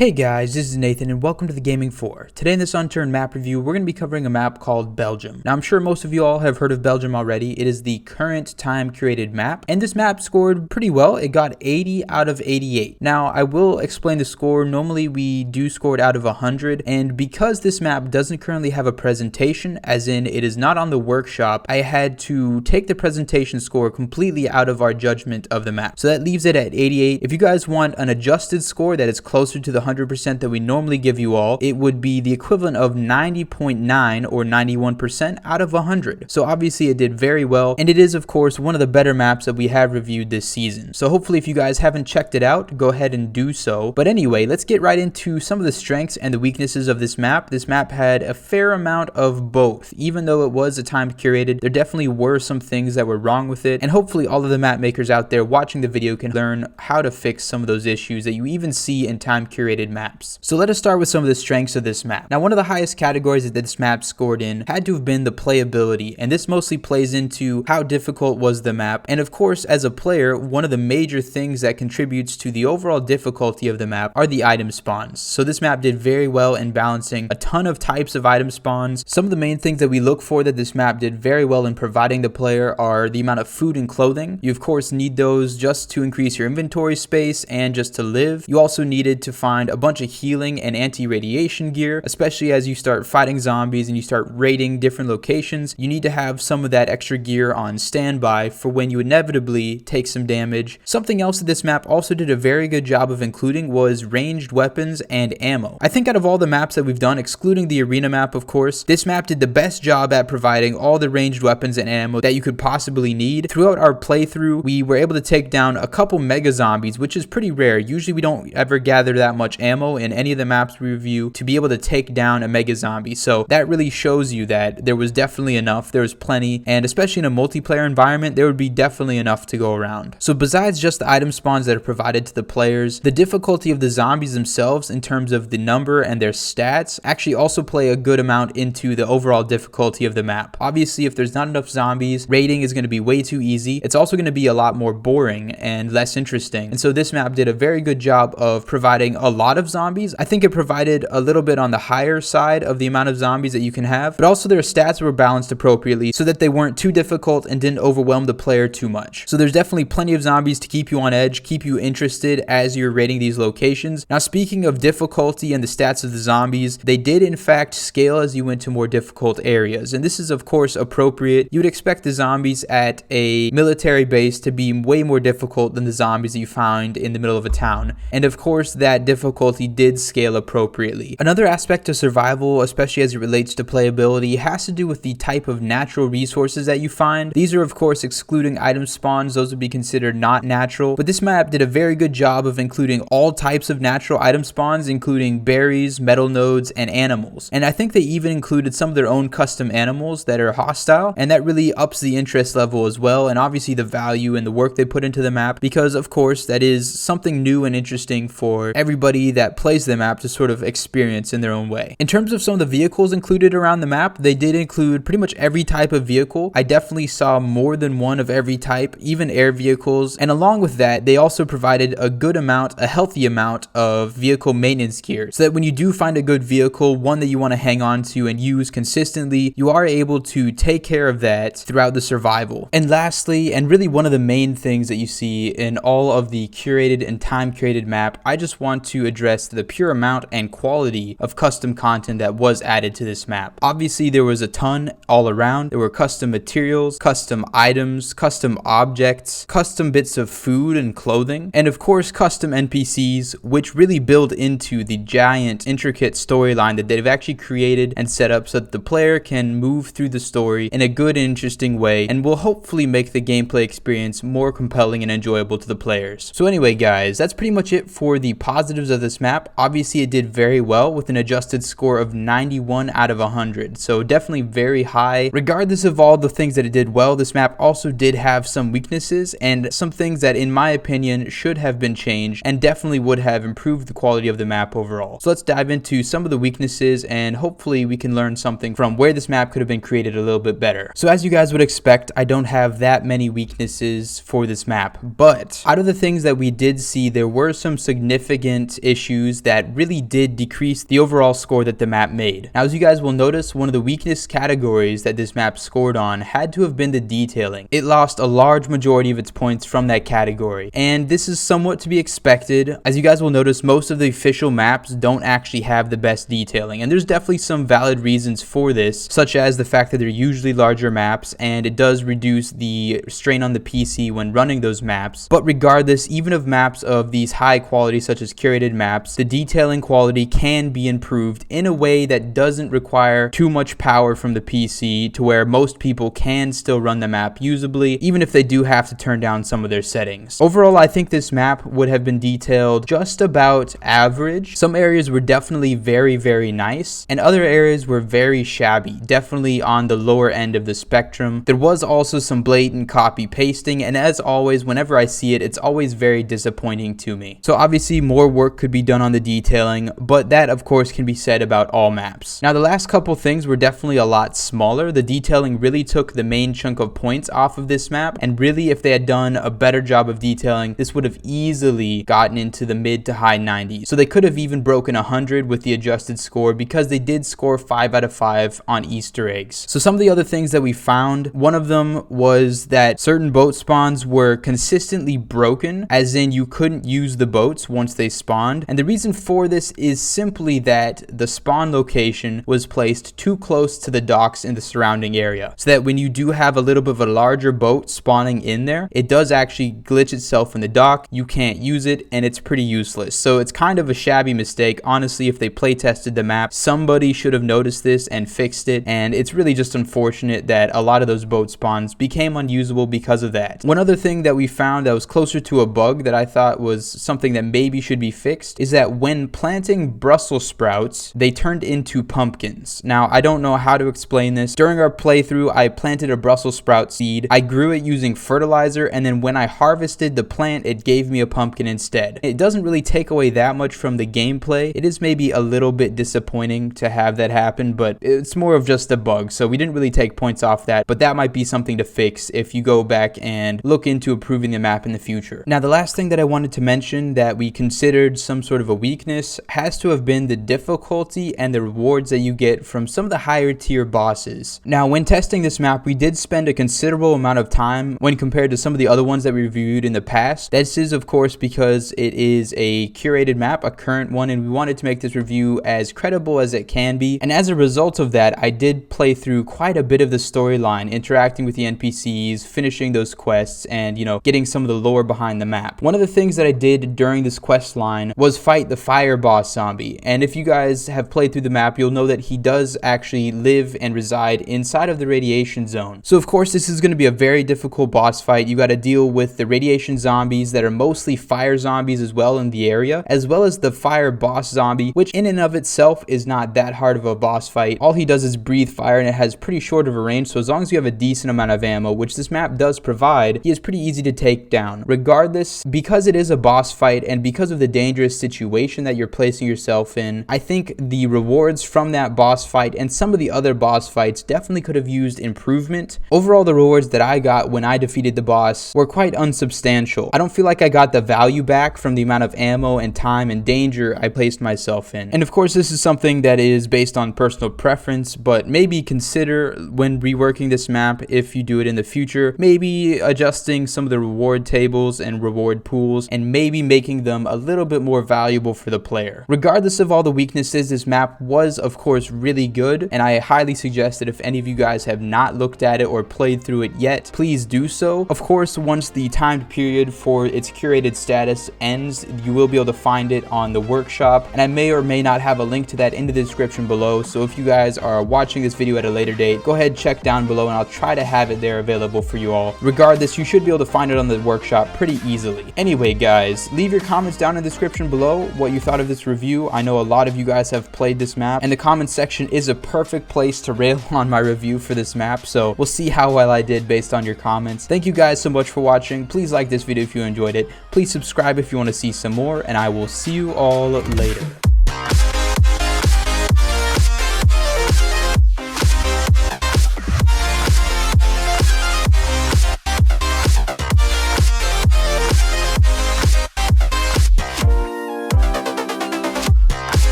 Hey guys, this is Nathan and welcome to the Gaming 4. Today in this Unturned map review, we're going to be covering a map called Belgium. Now I'm sure most of you all have heard of Belgium already. It is the current time curated map, and this map scored pretty well. It got 80 out of 88. Now I will explain the score. Normally we do score it out of 100, and because this map doesn't currently have a presentation, as in it is not on the workshop, I had to take the presentation score completely out of our judgment of the map. So that leaves it at 88. If you guys want an adjusted score that is closer to the 100% that we normally give you all, it would be the equivalent of 90.9 or 91% out of 100. So obviously it did very well, and it is of course one of the better maps that we have reviewed this season. So hopefully if you guys haven't checked it out, go ahead and do so. But anyway, let's get right into some of the strengths and the weaknesses of this map. This map had a fair amount of both. Even though it was a time curated, there definitely were some things that were wrong with it, and hopefully all of the map makers out there watching the video can learn how to fix some of those issues that you even see in time curated maps. So let us start with some of the strengths of this map. Now, one of the highest categories that this map scored in had to have been the playability, and this mostly plays into how difficult was the map. And of course, as a player, one of the major things that contributes to the overall difficulty of the map are the item spawns. So this map did very well in balancing a ton of types of item spawns. Some of the main things that we look for that this map did very well in providing the player are the amount of food and clothing. You of course need those just to increase your inventory space and just to live. You also needed to find a bunch of healing and anti-radiation gear, especially as you start fighting zombies and you start raiding different locations. You need to have some of that extra gear on standby for when you inevitably take some damage. Something else that this map also did a very good job of including was ranged weapons and ammo. I think out of all the maps that we've done, excluding the arena map of course, this map did the best job at providing all the ranged weapons and ammo that you could possibly need. Throughout our playthrough, we were able to take down a couple mega zombies, which is pretty rare. Usually we don't ever gather that much ammo in any of the maps we review to be able to take down a mega zombie. So that really shows you that there was definitely enough, there was plenty, and especially in a multiplayer environment, there would be definitely enough to go around. So besides just the item spawns that are provided to the players, the difficulty of the zombies themselves in terms of the number and their stats actually also play a good amount into the overall difficulty of the map. Obviously, if there's not enough zombies, raiding is going to be way too easy. It's also going to be a lot more boring and less interesting. And so this map did a very good job of providing a lot of zombies. I think it provided a little bit on the higher side of the amount of zombies that you can have, but also their stats were balanced appropriately so that they weren't too difficult and didn't overwhelm the player too much. So there's definitely plenty of zombies to keep you on edge, keep you interested as you're raiding these locations. Now, speaking of difficulty and the stats of the zombies, they did in fact scale as you went to more difficult areas, and this is of course appropriate. You would expect the zombies at a military base to be way more difficult than the zombies that you find in the middle of a town, and of course that difficulty did scale appropriately. Another aspect of survival, especially as it relates to playability, has to do with the type of natural resources that you find. These are of course excluding item spawns. Those would be considered not natural, but this map did a very good job of including all types of natural item spawns, including berries, metal nodes, and animals. And I think they even included some of their own custom animals that are hostile, and that really ups the interest level as well, and obviously the value and the work they put into the map, because of course that is something new and interesting for everybody that plays the map to sort of experience in their own way. In terms of some of the vehicles included around the map, they did include pretty much every type of vehicle. I definitely saw more than one of every type, even air vehicles, and along with that they also provided a good amount, a healthy amount of vehicle maintenance gear, so that when you do find a good vehicle, one that you want to hang on to and use consistently, you are able to take care of that throughout the survival. And lastly, and really one of the main things that you see in all of the curated and time curated map, I just want to address the pure amount and quality of custom content that was added to this map. Obviously there was a ton all around. There were custom materials, custom items, custom objects, custom bits of food and clothing, and of course custom NPCs, which really build into the giant intricate storyline that they've actually created and set up so that the player can move through the story in a good and interesting way, and will hopefully make the gameplay experience more compelling and enjoyable to the players. So anyway guys, that's pretty much it for the positives of this map. Obviously it did very well with an adjusted score of 91 out of 100, so definitely very high. Regardless of all the things that it did well, this map also did have some weaknesses and some things that in my opinion should have been changed and definitely would have improved the quality of the map overall. So let's dive into some of the weaknesses and hopefully we can learn something from where this map could have been created a little bit better. So as you guys would expect, I don't have that many weaknesses for this map, but out of the things that we did see, there were some significant issues that really did decrease the overall score that the map made. Now, as you guys will notice, one of the weakest categories that this map scored on had to have been the detailing. It lost a large majority of its points from that category, and this is somewhat to be expected. As you guys will notice, most of the official maps don't actually have the best detailing, and there's definitely some valid reasons for this, such as the fact that they're usually larger maps, and it does reduce the strain on the PC when running those maps. But regardless, even of maps of these high quality such as curated maps, the detailing quality can be improved in a way that doesn't require too much power from the PC, to where most people can still run the map usably, even if they do have to turn down some of their settings. Overall, I think this map would have been detailed just about average. Some areas were definitely very nice, and other areas were very shabby, definitely on the lower end of the spectrum. There was also some blatant copy pasting, and as always, whenever I see it, it's always very disappointing to me. So obviously more work could be done on the detailing, but that of course can be said about all maps. Now, the last couple things were definitely a lot smaller. The detailing really took the main chunk of points off of this map, and really if they had done a better job of detailing, this would have easily gotten into the mid to high 90s. So they could have even broken 100 with the adjusted score, because they did score 5 out of 5 on Easter eggs. So some of the other things that we found, one of them was that certain boat spawns were consistently broken, as in you couldn't use the boats once they spawned. And the reason for this is simply that the spawn location was placed too close to the docks in the surrounding area, so that when you do have a little bit of a larger boat spawning in there, it does actually glitch itself in the dock. You can't use it, and it's pretty useless. So it's kind of a shabby mistake. Honestly, if they play tested the map, somebody should have noticed this and fixed it, and it's really just unfortunate that a lot of those boat spawns became unusable because of that. One other thing that we found that was closer to a bug that I thought was something that maybe should be fixed is that when planting Brussels sprouts, they turned into pumpkins. Now, I don't know how to explain this. During our playthrough, I planted a Brussels sprout seed. I grew it using fertilizer, and then when I harvested the plant, it gave me a pumpkin instead. It doesn't really take away that much from the gameplay. It is maybe a little bit disappointing to have that happen, but it's more of just a bug, so we didn't really take points off that, but that might be something to fix if you go back and look into improving the map in the future. Now, the last thing that I wanted to mention that we considered some sort of a weakness has to have been the difficulty and the rewards that you get from some of the higher tier bosses. Now, when testing this map, we did spend a considerable amount of time when compared to some of the other ones that we reviewed in the past. This is of course because it is a curated map, a current one, and we wanted to make this review as credible as it can be. And as a result of that, I did play through quite a bit of the storyline, interacting with the NPCs, finishing those quests, and getting some of the lore behind the map. One of the things that I did during this quest line was fight the fire boss zombie, and if you guys have played through the map, you'll know that he does actually live and reside inside of the radiation zone. So of course this is going to be a very difficult boss fight. You got to deal with the radiation zombies that are mostly fire zombies as well in the area, as well as the fire boss zombie, which in and of itself is not that hard of a boss fight. All he does is breathe fire, and it has pretty short of a range, so as long as you have a decent amount of ammo, which this map does provide, he is pretty easy to take down. Regardless, because it is a boss fight and because of the dangerous situation that you're placing yourself in, I think the rewards from that boss fight and some of the other boss fights definitely could have used improvement. Overall, the rewards that I got when I defeated the boss were quite unsubstantial. I don't feel like I got the value back from the amount of ammo and time and danger I placed myself in. And of course, this is something that is based on personal preference, but maybe consider when reworking this map, if you do it in the future, maybe adjusting some of the reward tables and reward pools, and maybe making them a little bit more valuable for the player. Regardless of all the weaknesses, this map was of course really good, and I highly suggest that if any of you guys have not looked at it or played through it yet, please do so. Of course, once the timed period for its curated status ends, you will be able to find it on the workshop, and I may or may not have a link to that in the description below, so if you guys are watching this video at a later date, go ahead, check down below, and I'll try to have it there available for you all. Regardless, you should be able to find it on the workshop pretty easily. Anyway guys, leave your comments down in the description below what you thought of this review. I know a lot of you guys have played this map, and the comment section is a perfect place to rail on my review for this map, so we'll see how well I did based on your comments. Thank you guys so much for watching. Please like this video if you enjoyed it. Please subscribe if you want to see some more, and I will see you all later.